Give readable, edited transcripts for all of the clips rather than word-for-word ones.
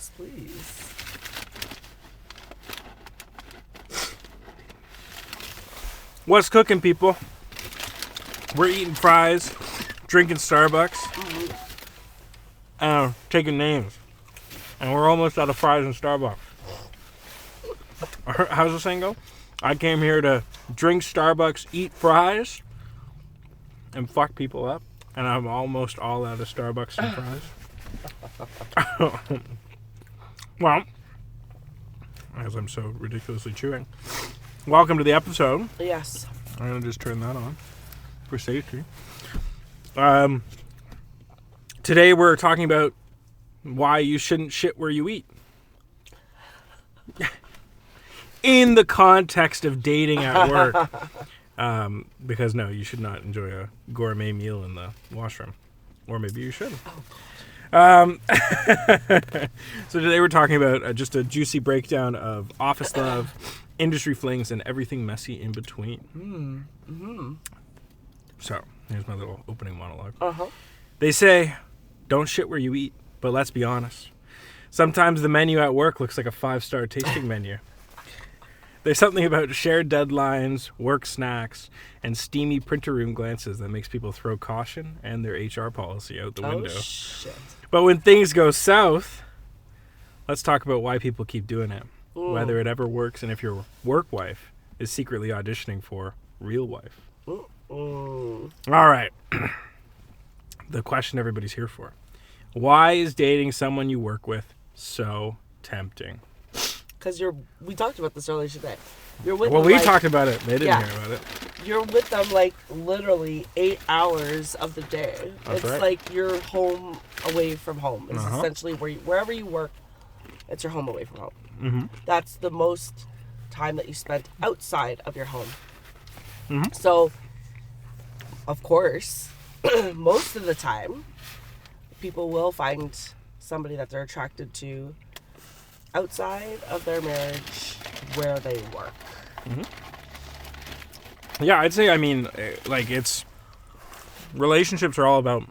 Yes, please. What's cooking, people? We're eating fries, drinking Starbucks, taking names. And we're almost out of fries and Starbucks. How's the saying go? I came here to drink Starbucks, eat fries, and fuck people up. And I'm almost all out of Starbucks and fries. Well, as I'm so ridiculously chewing. Welcome to the episode. Yes. I'm going to just turn that on for safety. Today we're talking about why you shouldn't shit where you eat. In the context of dating at work. Because no, you should not enjoy a gourmet meal in the washroom. Or maybe you should. So today we're talking about just a juicy breakdown of office love, industry flings, and everything messy in between. So here's my little opening monologue. They say, don't shit where you eat, but let's be honest. Sometimes the menu at work looks like a 5-star tasting menu. There's something about shared deadlines, work snacks, and steamy printer room glances that makes people throw caution and their HR policy out the window. Oh, shit. But when things go south, let's talk about why people keep doing it. Whether it ever works, and if your work wife is secretly auditioning for real wife. All right. The question everybody's here for. Why is dating someone you work with so tempting? Because we talked about this earlier today. You're with Well, them, we like, talked about it. They didn't hear about it. You're with them like literally 8 hours of the day. That's it's right. like you're home away from home. It's essentially wherever you work, it's your home away from home. That's the most time that you spent outside of your home. So, of course, most of the time, people will find somebody that they're attracted to outside of their marriage where they work. Yeah, I'd say, like, relationships are all about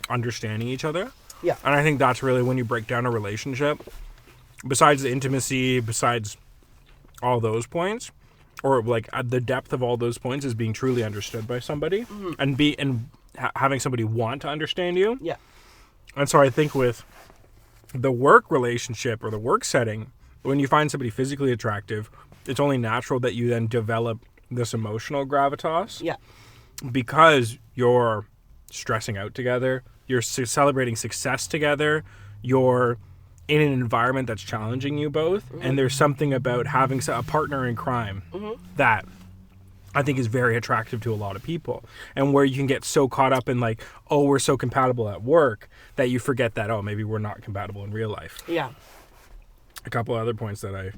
understanding each other. Yeah. And I think that's really when you break down a relationship, besides the intimacy, besides all those points, or like the depth of all those points is being truly understood by somebody and having somebody want to understand you. Yeah. And so I think with the work relationship or the work setting, when you find somebody physically attractive, it's only natural that you then develop this emotional gravitas. Yeah. Because you're stressing out together, you're celebrating success together, you're in an environment that's challenging you both, and there's something about having a partner in crime that I think is very attractive to a lot of people, and where you can get so caught up in like, oh, we're so compatible at work that you forget that, oh, maybe we're not compatible in real life. Yeah. A couple other points that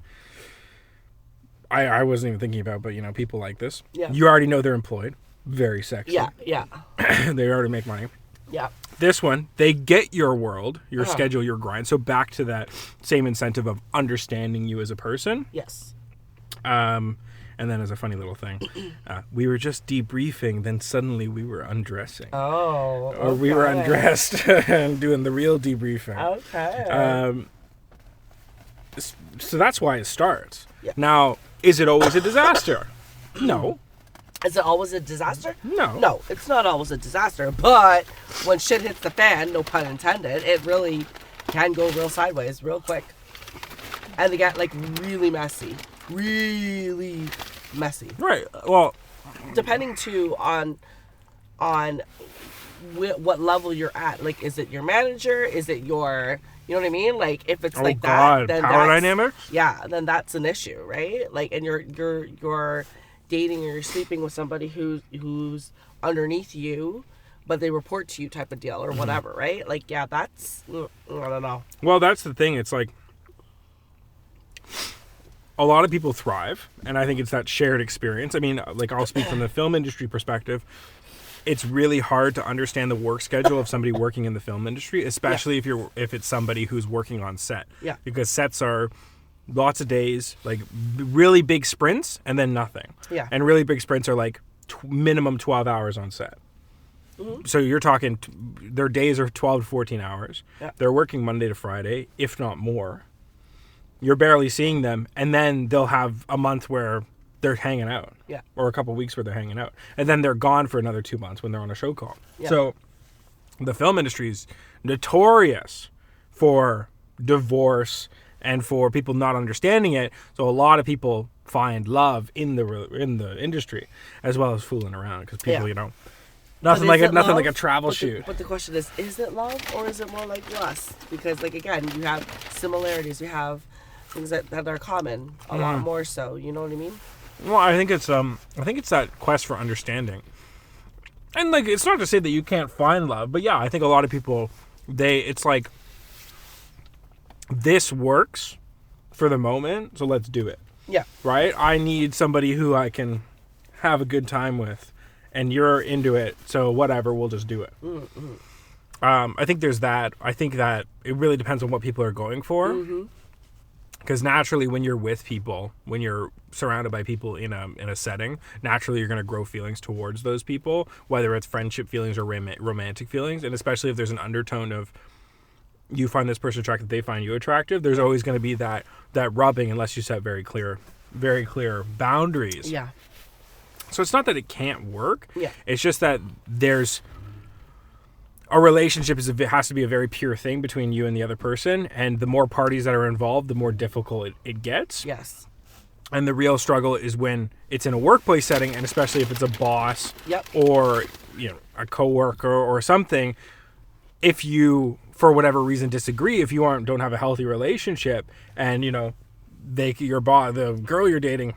I wasn't even thinking about, but people like this. Yeah. You already know they're employed. Very sexy. Yeah. They already make money. Yeah. This one, they get your world, your schedule, your grind. So back to that same incentive of understanding you as a person. Yes. And then as a funny little thing, we were just debriefing, then suddenly we were undressing. Oh, okay. Or we were undressed and doing the real debriefing. Okay. So that's why it starts. Yeah. Now, is it always a disaster? No. Is it always a disaster? No. No, it's not always a disaster, but when shit hits the fan, no pun intended, it really can go real sideways real quick. And they get like really messy. Really messy. Right. Well, depending too on what level you're at. Like, is it your manager? Is it your, you know what I mean? Like, if it's that, then power dynamics? Yeah, then that's an issue, right? Like, and you're dating or you're sleeping with somebody who's underneath you, but they report to you type of deal or whatever, right? Like, yeah, that's, I don't know. Well, that's the thing. It's like, a lot of people thrive, and I think it's that shared experience. I mean, like, I'll speak from the film industry perspective. It's really hard to understand the work schedule of somebody working in the film industry, especially if it's somebody who's working on set. Yeah. Because sets are lots of days, like really big sprints, and then nothing. Yeah. And really big sprints are like minimum 12 hours on set. So you're talking, their days are 12 to 14 hours. Yeah. They're working Monday to Friday, if not more. You're barely seeing them. And then they'll have a month where they're hanging out. Yeah. Or a couple of weeks where they're hanging out. And then they're gone for another 2 months when they're on a show call. Yeah. So the film industry is notorious for divorce and for people not understanding it. So a lot of people find love in the industry as well as fooling around because people, nothing like a travel shoot. But the question is it love or is it more like lust? Because like again, you have similarities, you have things that are common a lot more so. You know what I mean? Well, I think it's that quest for understanding, and like it's not to say that you can't find love, but yeah, I think a lot of people it's like this works for the moment, so let's do it. Yeah. Right? I need somebody who I can have a good time with, and you're into it, so whatever, we'll just do it. Mm-hmm. I think there's that. I think that it really depends on what people are going for. Because naturally, when you're with people, when you're surrounded by people in a setting, naturally you're going to grow feelings towards those people, whether it's friendship feelings or romantic feelings, and especially if there's an undertone of you find this person attractive, they find you attractive, there's always going to be that rubbing unless you set very clear boundaries. Yeah. So it's not that it can't work. Yeah. It's just that there's a relationship has to be a very pure thing between you and the other person, and the more parties that are involved, the more difficult it gets. Yes. And the real struggle is when it's in a workplace setting, and especially if it's a boss or a coworker or something. If you, for whatever reason, disagree, if you don't have a healthy relationship, and the girl you're dating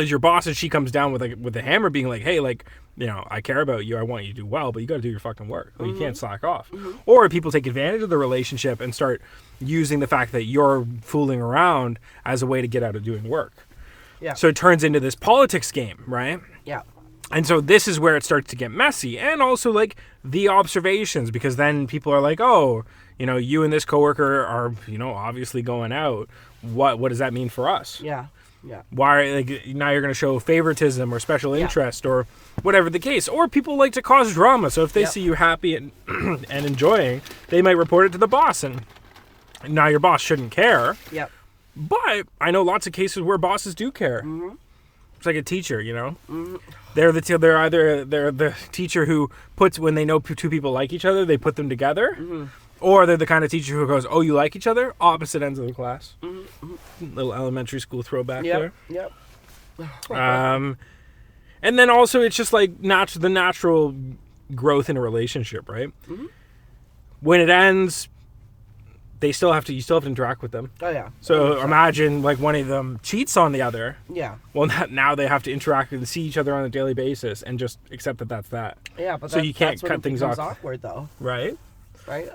is your boss, and she comes down with a hammer, being like, "Hey, like, I care about you. I want you to do well, but you got to do your fucking work. Like, you can't slack off." Or people take advantage of the relationship and start using the fact that you're fooling around as a way to get out of doing work. Yeah. So it turns into this politics game, right? Yeah. And so this is where it starts to get messy, and also like the observations, because then people are like, "Oh, you and this coworker are, obviously going out. What does that mean for us?" Yeah. Yeah. Why, like, now you're going to show favoritism or special interest or whatever the case. Or people like to cause drama. So if they see you happy and enjoying, they might report it to the boss, and now your boss shouldn't care. Yep. But I know lots of cases where bosses do care. It's like a teacher, They're the teacher who puts, when they know two people like each other, they put them together. Or they're the kind of teacher who goes, "Oh, you like each other?" Opposite ends of the class. Little elementary school throwback there. Yep. And then also it's just like the natural growth in a relationship, right? When it ends, you still have to interact with them. Oh yeah. So imagine like one of them cheats on the other. Yeah. Well, now they have to interact and see each other on a daily basis and just accept that that's that. Yeah, but so you can't cut things off. Awkward though. Right. Right.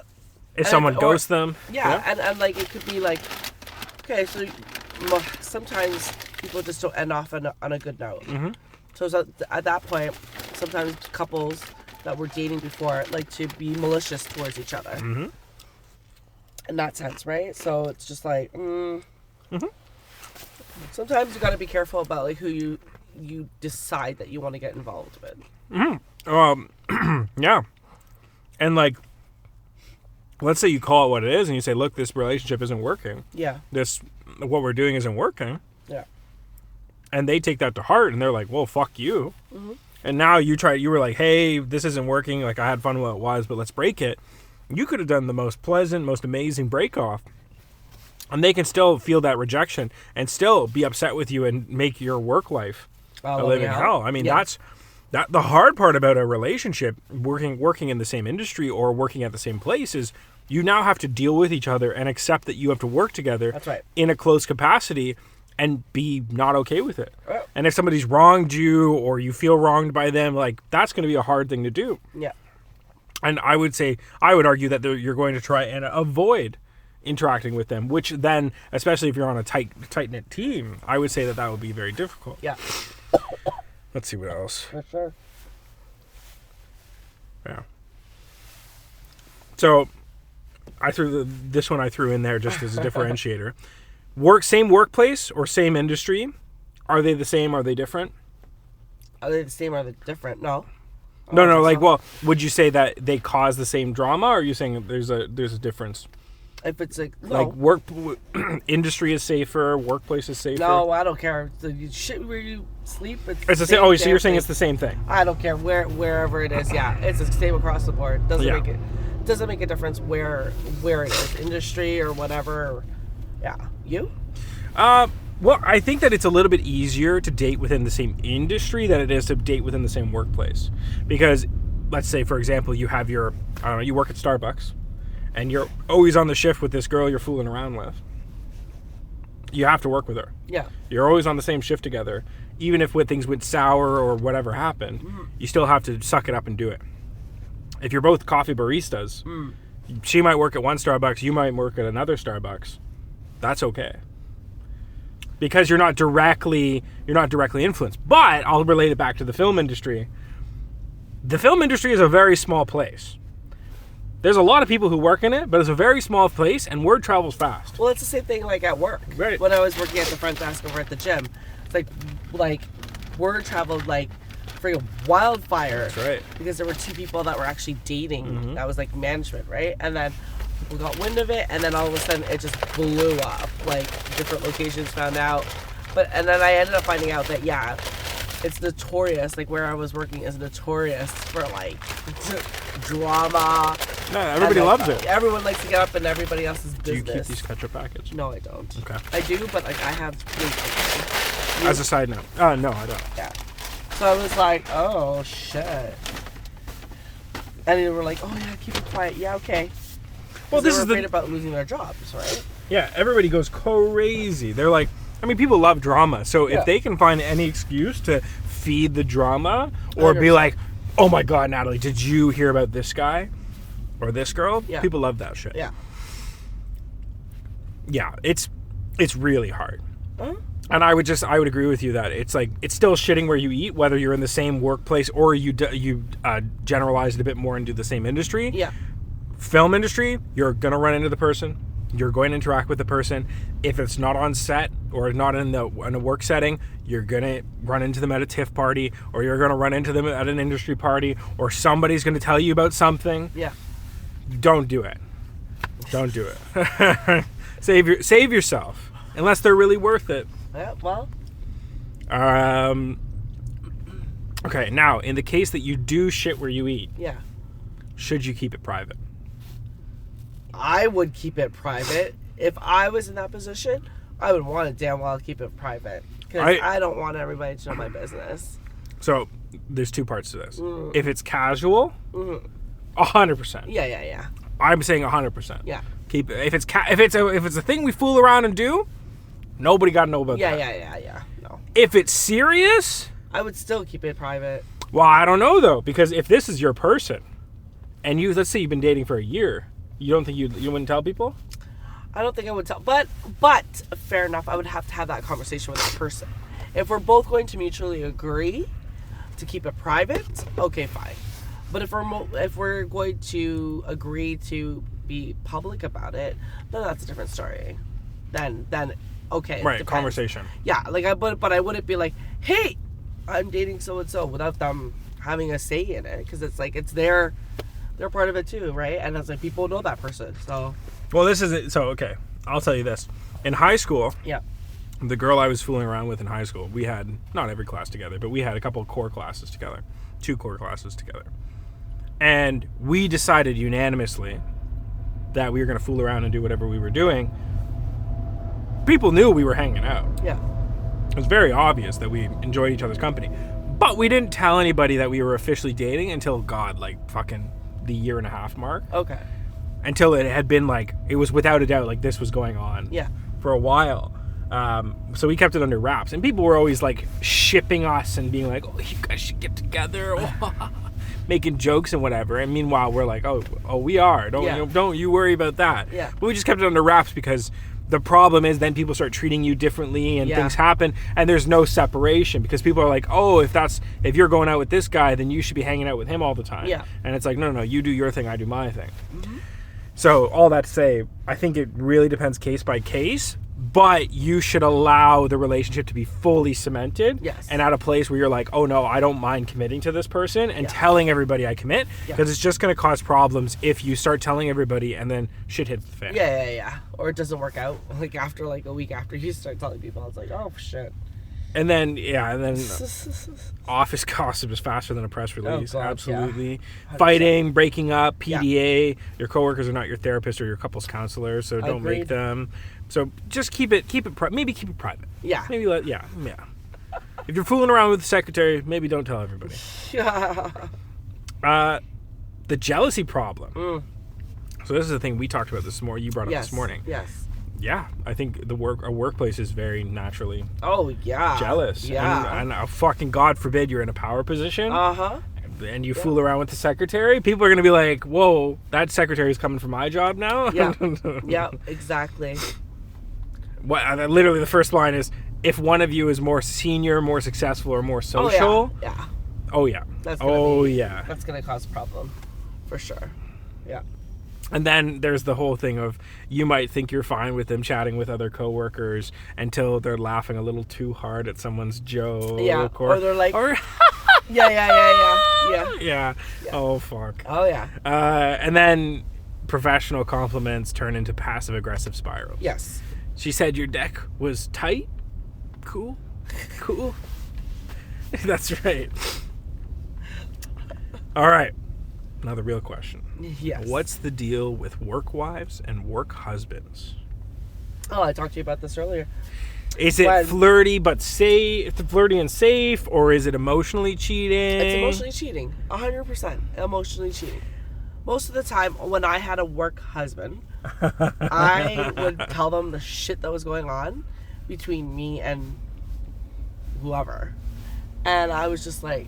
If someone ghosts them. Yeah, and like it could be like, okay, so sometimes people just don't end off on a good note. So at that point, sometimes couples that were dating before like to be malicious towards each other. In that sense, right? So it's just like, sometimes you got to be careful about like who you decide that you want to get involved with. Yeah, and like, let's say you call it what it is, and you say, "Look, this relationship isn't working. Yeah. What we're doing isn't working." Yeah. And they take that to heart, and they're like, "Well, fuck you." And now you were like, "Hey, this isn't working. Like, I had fun while it was, but let's break it." You could have done the most pleasant, most amazing break off, and they can still feel that rejection and still be upset with you and make your work life a living hell. I mean, that's the hard part about a relationship, working in the same industry or working at the same place, is you now have to deal with each other and accept that you have to work together. That's right. In a close capacity and be not okay with it. Oh. And if somebody's wronged you or you feel wronged by them, like, that's going to be a hard thing to do. Yeah. And I would argue that you're going to try and avoid interacting with them, which then, especially if you're on a tight-knit team, I would say that would be very difficult. Yeah. Let's see what else. For sure. Yeah. So I threw this one in there just as a differentiator. Same workplace or same industry? Are they the same? Are they different? Are they the same or are they different? No. No. Like, well, would you say that they cause the same drama, or are you saying there's a difference? If it's like work industry is safer, workplace is safer. No, I don't care. The shit where you sleep, it's the same. Oh, so you're saying it's the same thing? I don't care wherever it is. Yeah, it's the same across the board. Doesn't make a difference where it is, industry or whatever. Yeah, you? Well, I think that it's a little bit easier to date within the same industry than it is to date within the same workplace, because let's say, for example, you have you work at Starbucks. And you're always on the shift with this girl you're fooling around with. You have to work with her. Yeah. You're always on the same shift together. Even if things went sour or whatever happened, you still have to suck it up and do it. If you're both coffee baristas, she might work at one Starbucks, you might work at another Starbucks. That's okay. Because you're not directly influenced. But I'll relate it back to the film industry. The film industry is a very small place. There's a lot of people who work in it, but it's a very small place, and word travels fast. Well, it's the same thing like at work. Right. When I was working at the front desk over at the gym, it's like word traveled like freaking wildfire. That's right. Because there were two people that were actually dating. That was like management, right? And then people got wind of it, and then all of a sudden it just blew up. Like different locations found out, and then I ended up finding out that it's notorious. Like where I was working is notorious for like drama. No, everybody loves it. Everyone likes to get up in everybody else's business. Do you keep these ketchup packets? No, I don't. Okay. I do, but like I have. As a side note, no, I don't. Yeah. So I was like, oh shit. And they were like, oh yeah, keep it quiet. Yeah, okay. Well, this is afraid about losing their jobs, right? Yeah, everybody goes crazy. They're like, people love drama. So if they can find any excuse to feed the drama or 100%. Be like, oh my God, Natalie, did you hear about this guy or this girl? Yeah. People love that shit. Yeah. Yeah, it's really hard. Huh? And I would agree with you that it's like, it's still shitting where you eat, whether you're in the same workplace or you generalize it a bit more into the same industry. Yeah. Film industry, you're going to run into the person. You're going to interact with the person. If it's not on set or not in a work setting, you're going to run into them at a TIFF party, or you're going to run into them at an industry party, or somebody's going to tell you about something. Yeah. Don't do it. Don't do it. Save yourself, unless they're really worth it. Yeah, well. Okay, now, in the case that you do shit where you eat, should you keep it private? I would keep it private. If I was in that position, I would want to damn well keep it private. Because I don't want everybody to know my business. So, there's two parts to this. If it's casual, 100%. Yeah. I'm saying 100%. Yeah. Keep it. If it's a thing we fool around and do, nobody got to know about that. Yeah. No. If it's serious, I would still keep it private. Well, I don't know though, because if this is your person, and let's say you've been dating for a year, you don't think you wouldn't tell people? I don't think I would tell, but fair enough. I would have to have that conversation with that person. If we're both going to mutually agree to keep it private, okay, fine. But if we're going to agree to be public about it, then that's a different story. Then okay. Right, conversation. Yeah, but I wouldn't be like, hey, I'm dating so and so without them having a say in it, because it's like they're part of it too, right? And it's like people know that person, so. Well, this isn't so. Okay, I'll tell you this. In high school, the girl I was fooling around with in high school, we had not every class together, but we had a couple of core classes together, 2 core classes together, and we decided unanimously that we were going to fool around and do whatever we were doing. People knew we were hanging out. Yeah. It was very obvious that we enjoyed each other's company, but we didn't tell anybody that we were officially dating until fucking the 1.5 year mark. Okay. Until it had been it was without a doubt this was going on. Yeah. For a while. So we kept it under wraps, and people were always shipping us and being like, oh, you guys should get together. Making jokes and whatever. And meanwhile, we're like, oh, we are. Don't you worry about that. Yeah. But we just kept it under wraps because the problem is then people start treating you differently and things happen, and there's no separation because people are like, oh, if you're going out with this guy, then you should be hanging out with him all the time. Yeah. And it's like, no, you do your thing, I do my thing. Mm-hmm. So all that to say, I think it really depends case by case, but you should allow the relationship to be fully cemented. Yes. And at a place where you're like, oh no, I don't mind committing to this person and telling everybody I commit, because it's just going to cause problems if you start telling everybody and then shit hits the fan. Yeah. Or it doesn't work out. Like after like a week after you start telling people, it's like, oh shit. And then office gossip is faster than a press release. God, absolutely. Yeah. Fighting, breaking up, PDA. Your coworkers are not your therapist or your couples counselor, so don't make them. So just keep it maybe keep it private. Yeah. Maybe if you're fooling around with the secretary, maybe don't tell everybody. The jealousy problem. So this is the thing we talked about this morning. You brought up this morning. Yes. Yeah, I think a workplace is very naturally jealous. Yeah. And fucking God forbid you're in a power position. And you Yeah. fool around with the secretary. People are going to be like, whoa, that secretary's coming for my job now? Yeah. Yeah, exactly. Literally the first line is, if one of you is more senior, more successful, or more social. Oh, yeah. That's going to cause a problem. For sure. Yeah. And then there's the whole thing of you might think you're fine with them chatting with other coworkers until they're laughing a little too hard at someone's joke. Yeah. Or they're like, yeah. Oh, fuck. Oh, yeah. And then professional compliments turn into passive-aggressive spirals. Yes. She said your deck was tight. Cool. That's right. All right. Another real question. Yes. What's the deal with work wives and work husbands? Oh, I talked to you about this earlier. Is it flirty and safe, or is it emotionally cheating? It's emotionally cheating. 100% emotionally cheating. Most of the time, when I had a work husband, I would tell them the shit that was going on between me and whoever. And I was just like,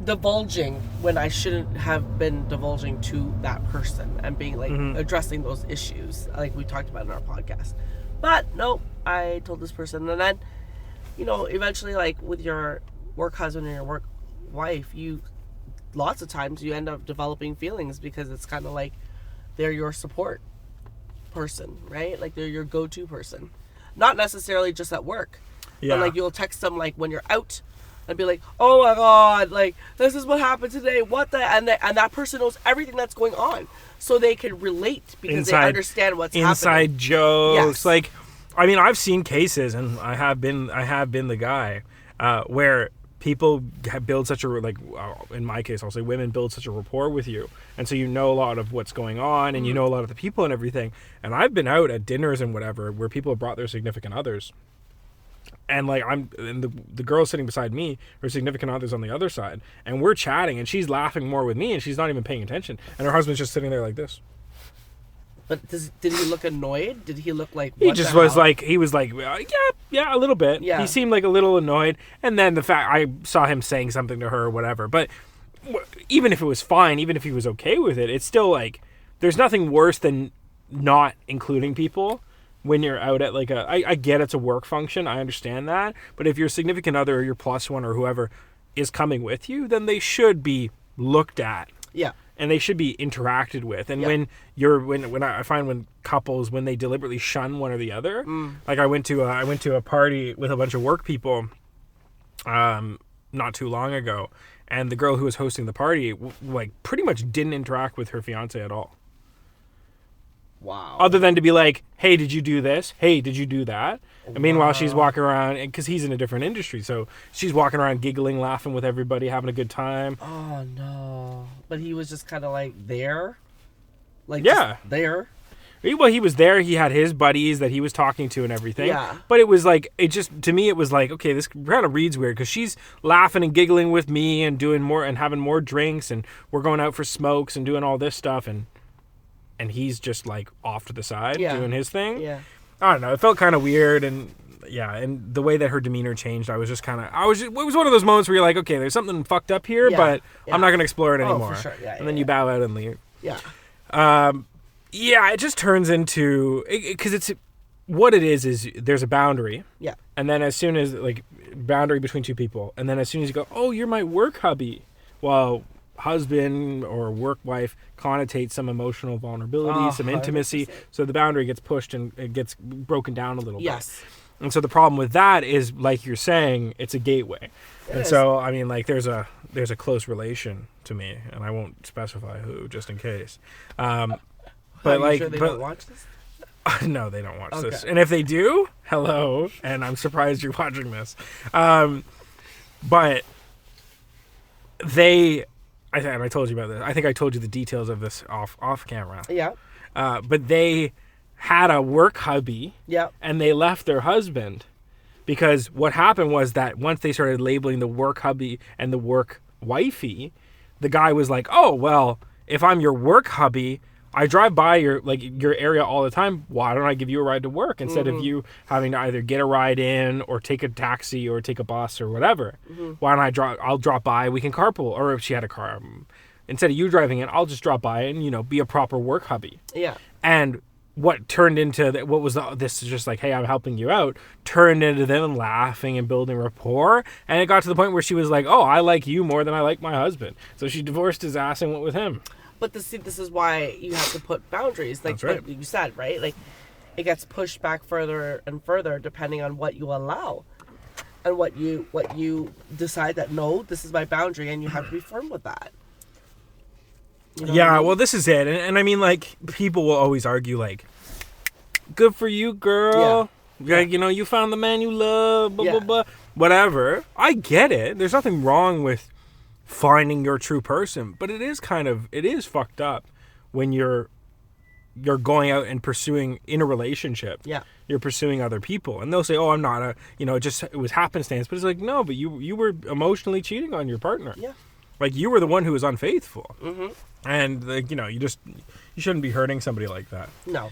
divulging when I shouldn't have been divulging to that person and being like addressing those issues like we talked about in our podcast. But nope, I told this person, and then eventually, like with your work husband and your work wife, lots of times you end up developing feelings because it's kind of like they're your support person, right? Like they're your go-to person, not necessarily just at work, but like you'll text them like when you're out and be like, oh my God, like, this is what happened today, and that person knows everything that's going on, so they can relate because they understand what's happening. Inside jokes. Yes. Like, I mean, I've seen cases, and I have been the guy, where people build such a, in my case, I'll say women build such a rapport with you, and so you know a lot of what's going on, and you know a lot of the people and everything, and I've been out at dinners and whatever, where people have brought their significant others, and like the girl sitting beside me, her significant other's on the other side, and we're chatting, and she's laughing more with me, and she's not even paying attention, and her husband's just sitting there like this. But did he look annoyed? Did he look like? He just was like, he was like, yeah, a little bit. Yeah. He seemed like a little annoyed, and then the fact I saw him saying something to her or whatever. But even if it was fine, even if he was okay with it, it's still like there's nothing worse than not including people when you're out at like I get it's a work function, I understand that, but if your significant other or your plus one or whoever is coming with you, then they should be looked at. Yeah. And they should be interacted with. And when I find when couples, when they deliberately shun one or the other, like I went to a party with a bunch of work people not too long ago, and the girl who was hosting the party like pretty much didn't interact with her fiance at all. Wow. Other than to be like, hey, did you do this? Hey, did you do that? And meanwhile, she's walking around, because he's in a different industry, so she's walking around giggling, laughing with everybody, having a good time. Oh, no. But he was just kind of like there? Like, yeah. Just there? Well, he was there. He had his buddies that he was talking to and everything. Yeah. But it was like, to me, it was like, okay, this kind of reads weird, because she's laughing and giggling with me and doing more and having more drinks, and we're going out for smokes and doing all this stuff, and he's just like off to the side doing his thing. Yeah. I don't know. It felt kind of weird, and the way that her demeanor changed, I was just kind of, it was one of those moments where you're like, okay, there's something fucked up here, but I'm not going to explore it anymore. For sure. Yeah, and then you bow out and leave. Yeah. It just turns into, because it's, what it is there's a boundary. Yeah. And then as soon as, like, boundary between two people, and then as soon as you go, oh, you're my work hubby. Well, husband or work wife connotates some emotional vulnerability, some intimacy. 100%. So the boundary gets pushed and it gets broken down a little bit. Yes. And so the problem with that is, like you're saying, it's a gateway. So, I mean, like, there's a close relation to me, and I won't specify who, just in case. But like, sure they don't watch this? No, they don't watch this. And if they do, hello, and I'm surprised you're watching this. But I told you about this. I think I told you the details of this off camera. Yeah. But they had a work hubby. Yeah. And they left their husband because what happened was that once they started labeling the work hubby and the work wifey, the guy was like, "Oh, well, if I'm your work hubby, I drive by your area all the time. Why don't I give you a ride to work instead of you having to either get a ride in or take a taxi or take a bus or whatever? Why don't I'll drop by, we can carpool." Or if she had a car, instead of you driving in, I'll just drop by and, be a proper work hubby. Yeah. And what turned into this is just like, "Hey, I'm helping you out," turned into them laughing and building rapport. And it got to the point where she was like, "Oh, I like you more than I like my husband." So she divorced his ass and went with him. But this is why you have to put boundaries, like, That's right. like you said, right? Like, it gets pushed back further and further depending on what you allow and what you decide that, no, this is my boundary, and you have to be firm with that. You know what I mean? Well, this is it. And I mean, like, people will always argue, like, "Good for you, girl. Yeah. Like, you found the man you love, blah, blah, blah." Whatever. I get it. There's nothing wrong with finding your true person, but it is fucked up when you're going out and pursuing in a relationship. Yeah. You're pursuing other people, and they'll say, "Oh, I'm not it was happenstance." But it's like, no, but you were emotionally cheating on your partner. Yeah. Like, you were the one who was unfaithful. Mm-hmm. And you shouldn't be hurting somebody like that. No.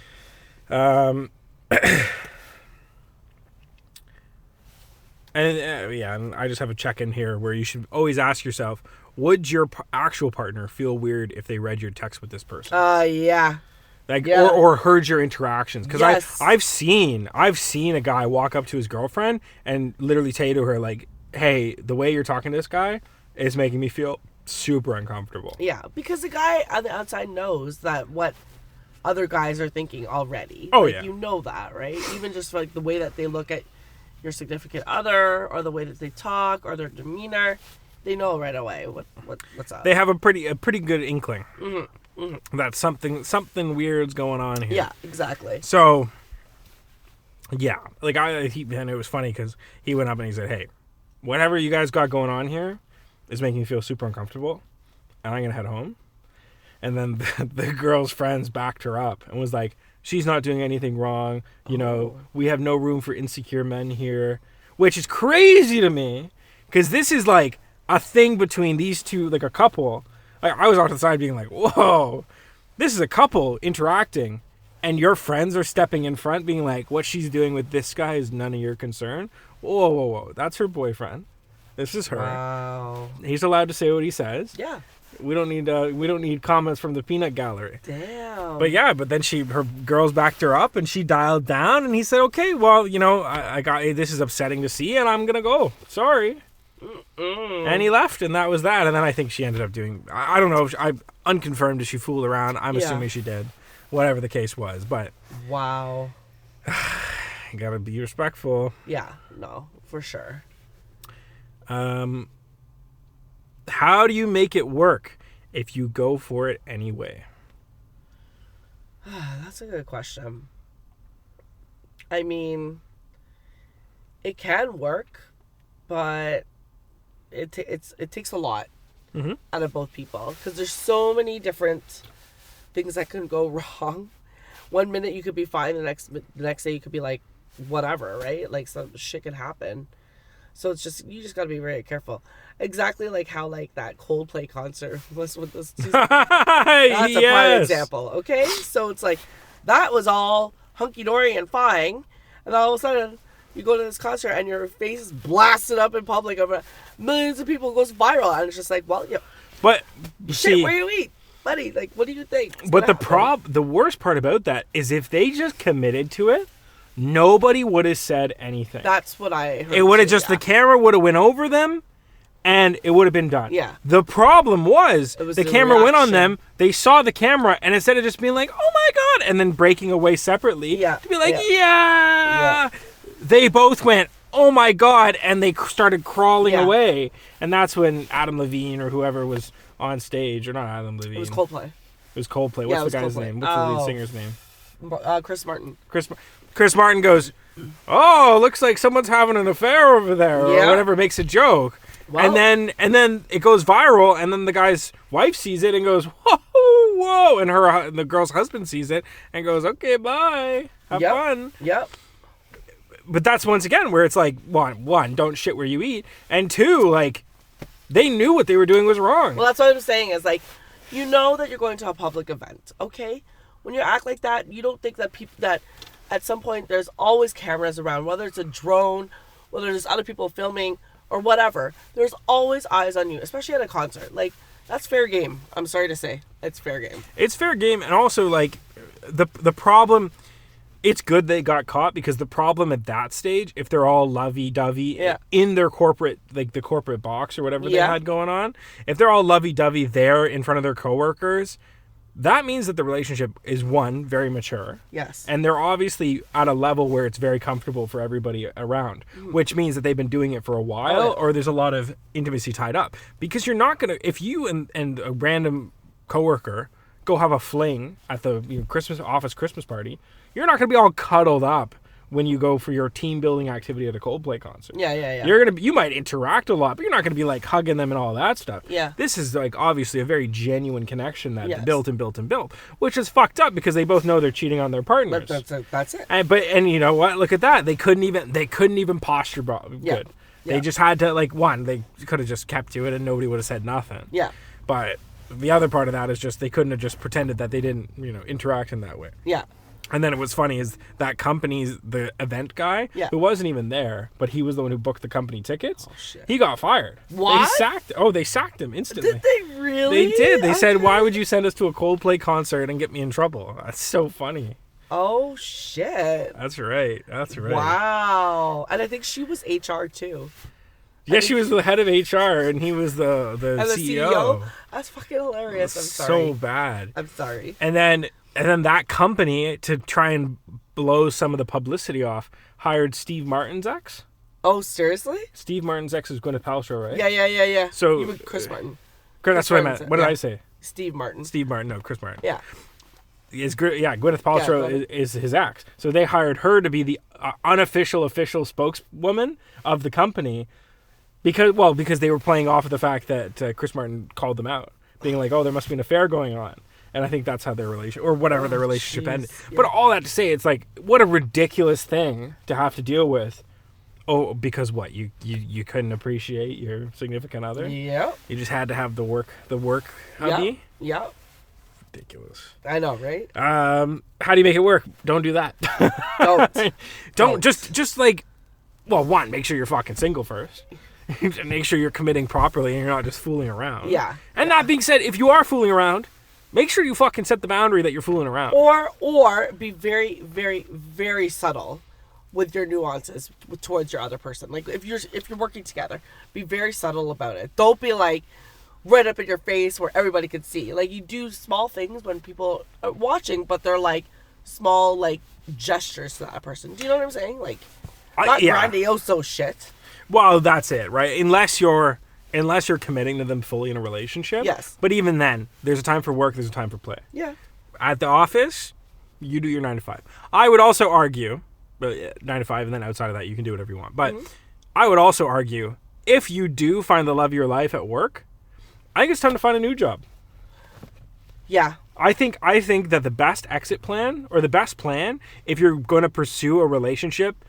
And I just have a check-in here where you should always ask yourself, would your actual partner feel weird if they read your text with this person? Yeah. Like, or heard your interactions? Because yes. I've seen a guy walk up to his girlfriend and literally say to her, like, "Hey, the way you're talking to this guy is making me feel super uncomfortable." Yeah, because the guy on the outside knows that what other guys are thinking already. Oh, like, yeah. You know that, right? Even just like the way that they look at your significant other, or the way that they talk, or their demeanor, they know right away what's up. They have a pretty good inkling Mm-hmm. that something weird's going on here. Yeah, exactly. So, yeah, like and it was funny because he went up and he said, "Hey, whatever you guys got going on here is making me feel super uncomfortable, and I'm gonna head home." And then the girl's friends backed her up and was like, "She's not doing anything wrong. We have no room for insecure men here," which is crazy to me because this is like a thing between these two, like a couple. Like, I was off to the side being like, "Whoa, this is a couple interacting, and your friends are stepping in front being like, what she's doing with this guy is none of your concern." Whoa. That's her boyfriend. This is her. Wow. He's allowed to say what he says. Yeah. We don't need comments from the peanut gallery. Damn. But then her girls backed her up and she dialed down and he said, "Okay, well, I got this is upsetting to see and I'm gonna go. Sorry." And he left, and that was that. And then I think she ended up doing, I don't know, I'm unconfirmed if she fooled around. I'm assuming she did, whatever the case was. But wow, you gotta be respectful. Yeah, no, for sure. How do you make it work if you go for it anyway? That's a good question. I mean, it can work, but it takes a lot out of both people, because there's so many different things that can go wrong. One minute you could be fine, the next day you could be like, whatever, right? Like, some shit could happen. So it's just, you just gotta be very careful. Exactly like how like that Coldplay concert was with this. That's a prime example. Okay, so it's like that was all hunky dory and fine, and all of a sudden you go to this concert and your face is blasted up in public over millions of people, goes viral, and it's just like, well, yeah. But shit, where you eat, buddy? Like, what do you think? But the worst part about that is if they just committed to it, nobody would have said anything. That's what I heard. It would have just, the camera would have went over them, and it would have been done. Yeah. The problem was the camera went on them. They saw the camera, and instead of just being like, "Oh my god," and then breaking away separately, to be like, "Yeah," they both went, "Oh my god," and they started crawling away. And that's when Adam Levine or whoever was on stage, or not Adam Levine. It was Coldplay. It was Coldplay. What's the guy's name? What's the lead singer's name? Chris Martin. Chris Martin goes, "Oh, looks like someone's having an affair over there," or whatever, makes a joke. Well, and then it goes viral, and then the guy's wife sees it and goes, "Whoa, whoa," and the girl's husband sees it and goes, "Okay, bye, have fun." Yep. But that's once again where it's like, one, don't shit where you eat, and two, like, they knew what they were doing was wrong. Well, that's what I'm saying is, like, you know that you're going to a public event, okay? When you act like that, you don't think that that at some point there's always cameras around, whether it's a drone, whether there's other people filming, or whatever. There's always eyes on you, especially at a concert. Like, that's fair game. I'm sorry to say. It's fair game. It's fair game, and also, like, the problem, it's good they got caught, because the problem at that stage, if they're all lovey-dovey in their corporate, like, the corporate box or whatever they had going on, if they're all lovey-dovey there in front of their coworkers, that means that the relationship is, one, very mature. Yes. And they're obviously at a level where it's very comfortable for everybody around, which means that they've been doing it for a while, or there's a lot of intimacy tied up. Because you're not going to, if you and a random coworker go have a fling at the office Christmas party, you're not going to be all cuddled up when you go for your team building activity at a Coldplay concert. Yeah. You might interact a lot, but you're not going to be like hugging them and all that stuff. Yeah. This is like obviously a very genuine connection that built, which is fucked up because they both know they're cheating on their partners. That's it. And you know what? Look at that. They couldn't even posture good. Yeah. They just had to, like, they could have just kept to it and nobody would have said nothing. Yeah. But the other part of that is just they couldn't have just pretended that they didn't, interact in that way. Yeah. And then what's funny is that company's, the event guy, who wasn't even there, but he was the one who booked the company tickets. Oh, shit. He got fired. What? They sacked him instantly. Did they really? They did. They said, "Why would you send us to a Coldplay concert and get me in trouble?" That's so funny. Oh, shit. That's right. Wow. And I think she was HR, too. Yeah, she was the head of HR, and he was the CEO. That's fucking hilarious. I'm sorry. So bad. I'm sorry. And then that company, to try and blow some of the publicity off, hired Steve Martin's ex. Oh, seriously? Steve Martin's ex is Gwyneth Paltrow, right? Yeah. So Chris Martin. That's what I meant. What did I say? Steve Martin. No, Chris Martin. Yeah. Gwyneth Paltrow is his ex. So they hired her to be the unofficial official spokeswoman of the company because they were playing off of the fact that Chris Martin called them out, being like, "Oh, there must be an affair going on." And I think that's how their relationship, or whatever their relationship ended. Yeah. But all that to say, it's like, what a ridiculous thing to have to deal with. Oh, because what? You couldn't appreciate your significant other? Yeah. You just had to have the work hubby? Yeah. Ridiculous. I know, right? How do you make it work? Don't do that. Don't. Just like, well, one, make sure you're fucking single first. Make sure you're committing properly and you're not just fooling around. Yeah. And that being said, if you are fooling around, make sure you fucking set the boundary that you're fooling around. Or be very, very, very subtle with your nuances towards your other person. Like, if you're working together, be very subtle about it. Don't be like right up in your face where everybody can see. Like, you do small things when people are watching, but they're like small, like, gestures to that person. Do you know what I'm saying? Like, not grandioso shit. Well, that's it, right? Unless you're committing to them fully in a relationship. Yes. But even then, there's a time for work, there's a time for play. Yeah. At the office, you do your 9 to 5. I would also argue, 9 to 5, and then outside of that, you can do whatever you want. But I would also argue, if you do find the love of your life at work, I think it's time to find a new job. Yeah. I think that the best exit plan, or the best plan, if you're going to pursue a relationship,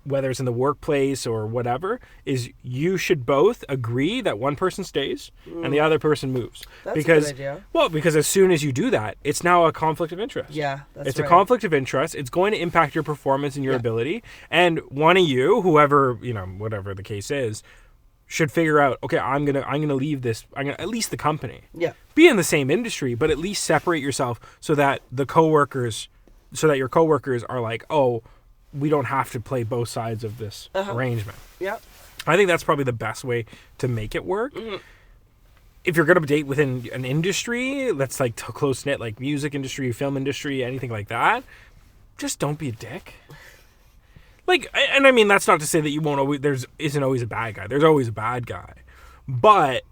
whether it's in the workplace or whatever, is you should both agree that one person stays and the other person moves. That's a good idea. Well, because as soon as you do that, it's now a conflict of interest. Yeah, It's a conflict of interest. It's going to impact your performance and your ability. And one of you, whoever, whatever the case is, should figure out, okay, I'm gonna leave this. I'm gonna, at least the company. Yeah. Be in the same industry, but at least separate yourself so that your coworkers are like, oh, we don't have to play both sides of this arrangement. Yep. I think that's probably the best way to make it work. If you're going to date within an industry that's like close-knit, like music industry, film industry, anything like that, just don't be a dick. Like, and I mean, that's not to say that you won't always, isn't always a bad guy. There's always a bad guy. But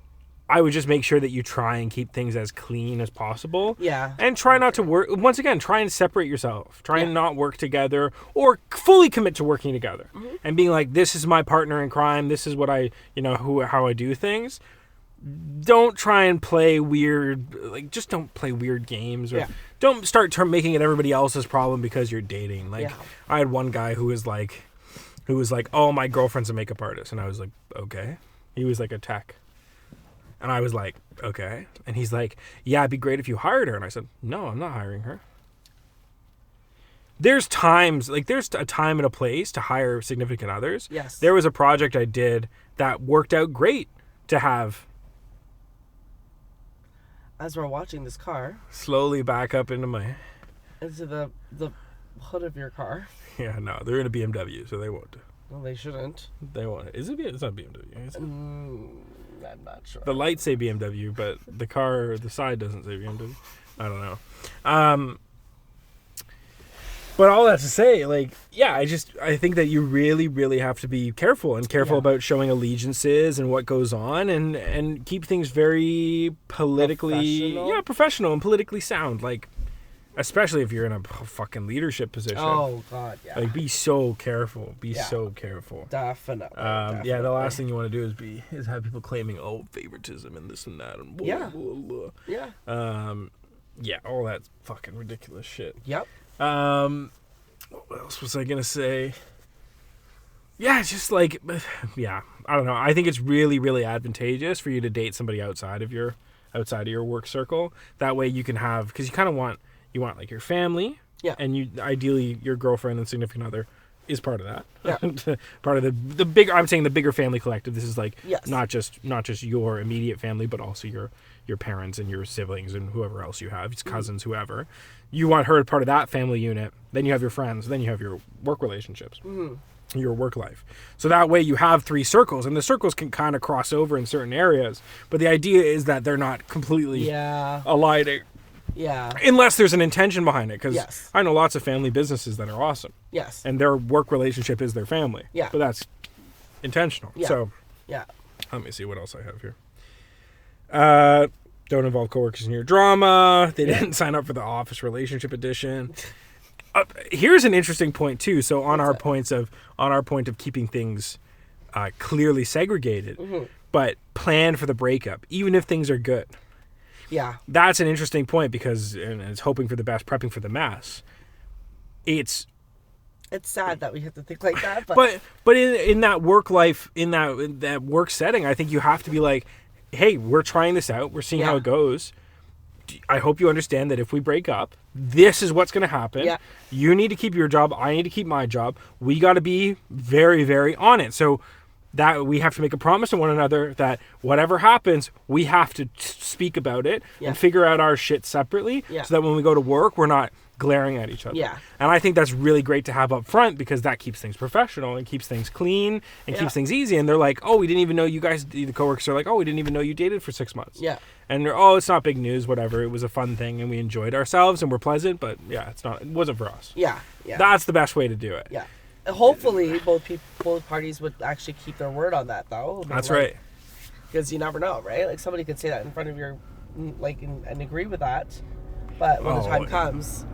I would just make sure that you try and keep things as clean as possible. Yeah. And try not to work, once again, try and separate yourself. Try and not work together or fully commit to working together. And being like, this is my partner in crime. This is what I, how I do things. Don't try and play weird, like, just don't play weird games or don't start making it everybody else's problem because you're dating. Like, I had one guy who was like, oh, my girlfriend's a makeup artist. And I was like, okay. He was like a tech. And I was like, okay. And he's like, yeah, it'd be great if you hired her. And I said, no, I'm not hiring her. There's times, like there's a time and a place to hire significant others. Yes. There was a project I did that worked out great to have. As we're watching this car. Slowly back up into the hood of your car. Yeah, no, they're in a BMW, so they won't. Well, they shouldn't. They won't. It's not BMW. Is it? I'm not sure. The lights say BMW, but the side doesn't say BMW. I don't know. But all that to say, like, yeah, I think that you really, really have to be careful about showing allegiances and what goes on and keep things very politically professional and politically sound. Like, especially if you're in a fucking leadership position. Oh, God, yeah. Like, be so careful. So careful. Definitely. Yeah, the last thing you want to do is have people claiming, favoritism and this and that. And blah, blah, blah. Yeah. Yeah, all that fucking ridiculous shit. Yep. What else was I going to say? Yeah, it's just like, I don't know. I think it's really, really advantageous for you to date somebody outside of your work circle. That way you can have, because you kind of want like your family, and ideally your girlfriend and significant other is part of that. Yeah. Part of the bigger, I'm saying the bigger family collective. This is like not just your immediate family, but also your parents and your siblings and whoever else you have, cousins, whoever. You want her part of that family unit. Then you have your friends. Then you have your work relationships. Your work life. So that way you have 3 circles, and the circles can kind of cross over in certain areas. But the idea is that they're not completely aligning. Yeah. Unless there's an intention behind it. Because I know lots of family businesses that are awesome. Yes. And their work relationship is their family. Yeah. But that's intentional. Yeah. So let me see what else I have here. Don't involve coworkers in your drama. They didn't sign up for the Office Relationship Edition. Here's an interesting point too. So on our point of keeping things clearly segregated, but plan for the breakup, even if things are good. Yeah, that's an interesting point because and it's hoping for the best, prepping for the mess. It's sad that we have to think like that, but in that work life, in that work setting, I think you have to be like, hey, we're trying this out. We're seeing how it goes. I hope you understand that if we break up, this is what's going to happen. Yeah. You need to keep your job. I need to keep my job. We got to be very, very on it. So that we have to make a promise to one another that whatever happens, we have to speak about it and figure out our shit separately so that when we go to work, we're not glaring at each other. Yeah. And I think that's really great to have up front because that keeps things professional and keeps things clean and keeps things easy. And they're like, oh, we didn't even know you guys, the coworkers are like, oh, we didn't even know you dated for 6 months. Yeah. And they're, oh, it's not big news, whatever. It was a fun thing and we enjoyed ourselves and we're pleasant, but it wasn't for us. Yeah. Yeah. That's the best way to do it. Yeah. Hopefully both parties would actually keep their word on that though. That's right. Because you never know, right? Like somebody could say that in front of your, like, and agree with that. But when the time comes...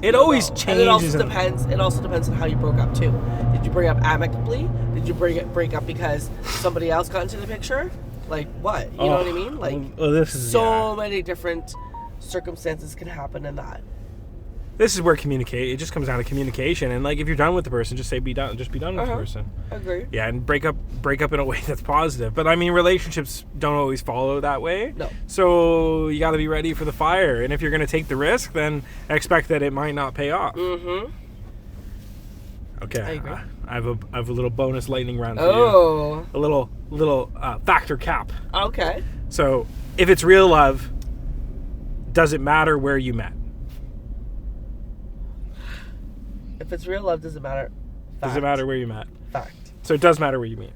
It always changes. And it also depends on how you broke up too. Did you break up amicably? Did you break up because somebody else got into the picture? Like what? You know what I mean? Like this is, many different circumstances can happen in that. This is where it just comes down to communication. And like if you're done with the person, just be done with the person. Agree. Yeah, and break up in a way that's positive. But I mean, relationships don't always follow that way. No. So you got to be ready for the fire. And if you're going to take the risk, then expect that it might not pay off. Mm-hmm. Okay. I agree. I have a little bonus lightning round for you. A little factor cap. Okay. So if it's real love, does it matter where you met? If it's real love, doesn't matter. Fact. Does it matter where you met? Fact. So it does matter where you meet.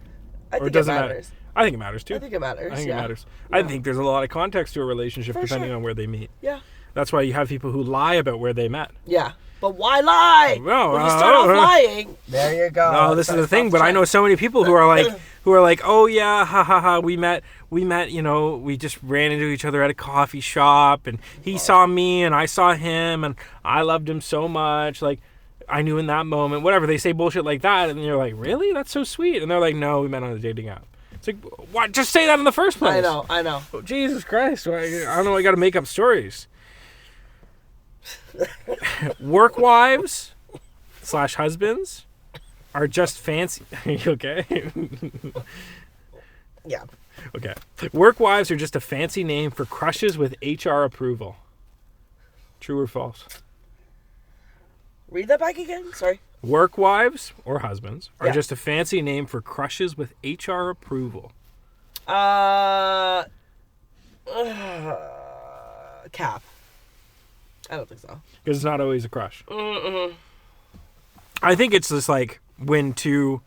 I think it doesn't it matters. matter. I think it matters too. I think it matters. I think it matters. Yeah. I think there's a lot of context to a relationship For depending sure. on where they meet. Yeah. That's why you have people who lie about where they met. Yeah. But why lie? Well, when you start off lying, there you go. No, this is the thing. But I know so many people who are like, oh yeah, ha ha ha. We met. You know, we just ran into each other at a coffee shop, and he saw me, and I saw him, and I loved him so much. Like, I knew in that moment, whatever. They say bullshit like that, and you're like, really? That's so sweet. And they're like, no, we met on a dating app. It's like, what? Just say that in the first place. I know. Oh, Jesus Christ! I don't know. I got to make up stories. Work wives / husbands are just fancy. Are you okay? Yeah. Okay. Work wives are just a fancy name for crushes with HR approval. True or false? Read that back again. Sorry. Work wives or husbands are Yeah. just a fancy name for crushes with HR approval. Cap. I don't think so. Because it's not always a crush. Mm-mm. I think it's just like when two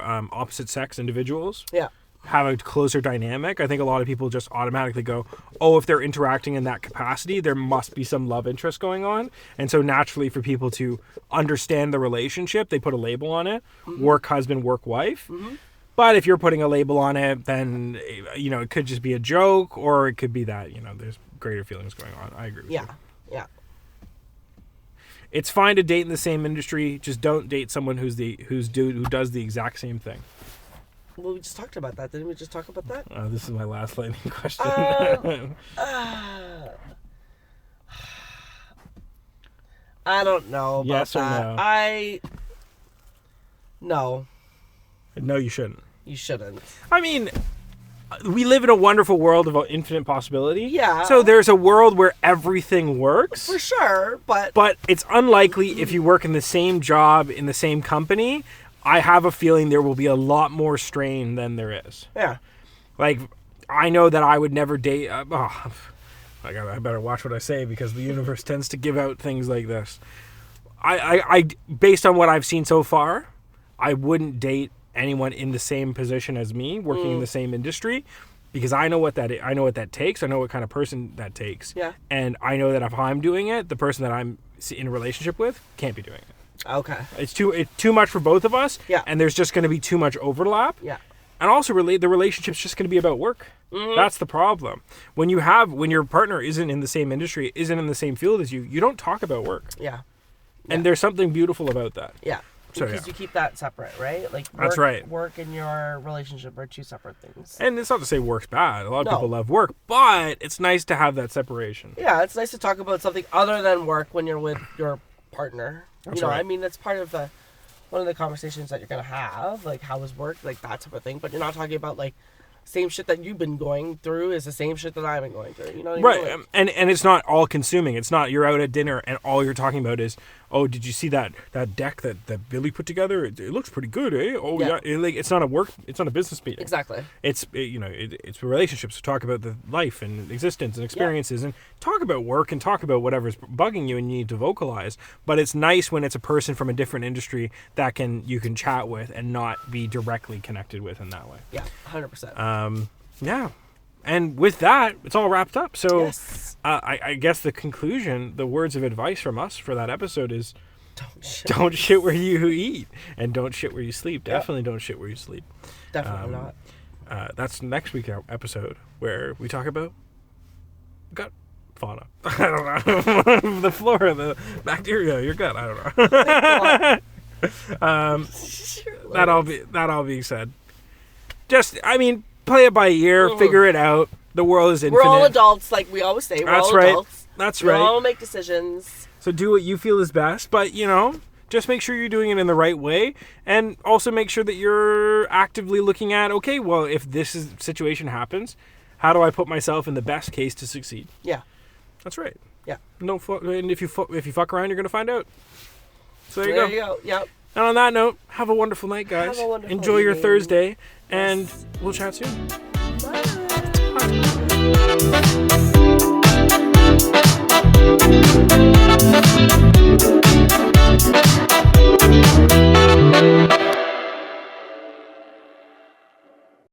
opposite sex individuals Yeah. have a closer dynamic. I think a lot of people just automatically go, oh, if they're interacting in that capacity, there must be some love interest going on. And so naturally for people to understand the relationship, they put a label on it. Mm-hmm. Work husband, work wife. Mm-hmm. But if you're putting a label on it, then, you know, it could just be a joke, or it could be that, you know, there's greater feelings going on. I agree with you. Yeah. It's fine to date in the same industry, just don't date someone who does the exact same thing. Well, we just talked about that. Didn't we just talk about that? This is my last lightning question. I don't know about Yes or that. no? No. No, you shouldn't. You shouldn't. I mean, we live in a wonderful world of infinite possibility. Yeah. So there's a world where everything works. For sure, but it's unlikely if you work in the same job in the same company. I have a feeling there will be a lot more strain than there is. yeah. Like, I know that I would never date. I better watch what I say because the universe tends to give out things like this. I based on what I've seen so far, I wouldn't date anyone in the same position as me, working in the same industry, because I know what that takes. I know what kind of person that takes. Yeah. And I know that if I'm doing it, the person that I'm in a relationship with can't be doing it. Okay. It's too much for both of us. Yeah. And there's just going to be too much overlap. Yeah. And also, the relationship's just going to be about work. Mm-hmm. That's the problem. When your partner isn't in the same industry, isn't in the same field as you, you don't talk about work. Yeah. And there's something beautiful about that. Yeah. So, Because you keep that separate, right? Like That's right. Work and your relationship are two separate things. And it's not to say work's bad. A lot of No. people love work, but it's nice to have that separation. Yeah, it's nice to talk about something other than work when you're with your partner. That's you know, right. I mean, that's part of one of the conversations that you're gonna have, like how was work, like that type of thing. But you're not talking about like same shit that you've been going through is the same shit that I've been going through. You know what I mean? Right. Like, And it's not all consuming. It's not you're out at dinner and all you're talking about is, oh, did you see that deck that Billy put together? It looks pretty good, eh? Oh yeah. It's not a business meeting. exactly. It's it's relationships. Talk about the life and existence and experiences, and talk about work and talk about whatever's bugging you and you need to vocalize. But it's nice when it's a person from a different industry that you can chat with and not be directly connected with in that way. Yeah, 100%. Yeah. And with that, it's all wrapped up. So Yes. I guess the conclusion, the words of advice from us for that episode is Don't don't shit where you eat and don't shit where you sleep. Definitely don't shit where you sleep. Definitely not. That's next week's episode where we talk about gut fauna. I don't know. The flora, the bacteria, your gut. I don't know. That all being said, just, I mean, play it by ear, figure it out. The world is infinite. We're all adults, like we always say. We're That's all right. adults. That's we right. all make decisions. So do what you feel is best, but, just make sure you're doing it in the right way, and also make sure that you're actively looking at, okay, well, if this situation happens, how do I put myself in the best case to succeed? Yeah. That's right. Yeah. And if you fuck around, you're going to find out. So there you go. Yep. And on that note, have a wonderful night, guys. Have a wonderful Enjoy your evening. Thursday, and we'll chat soon. Bye.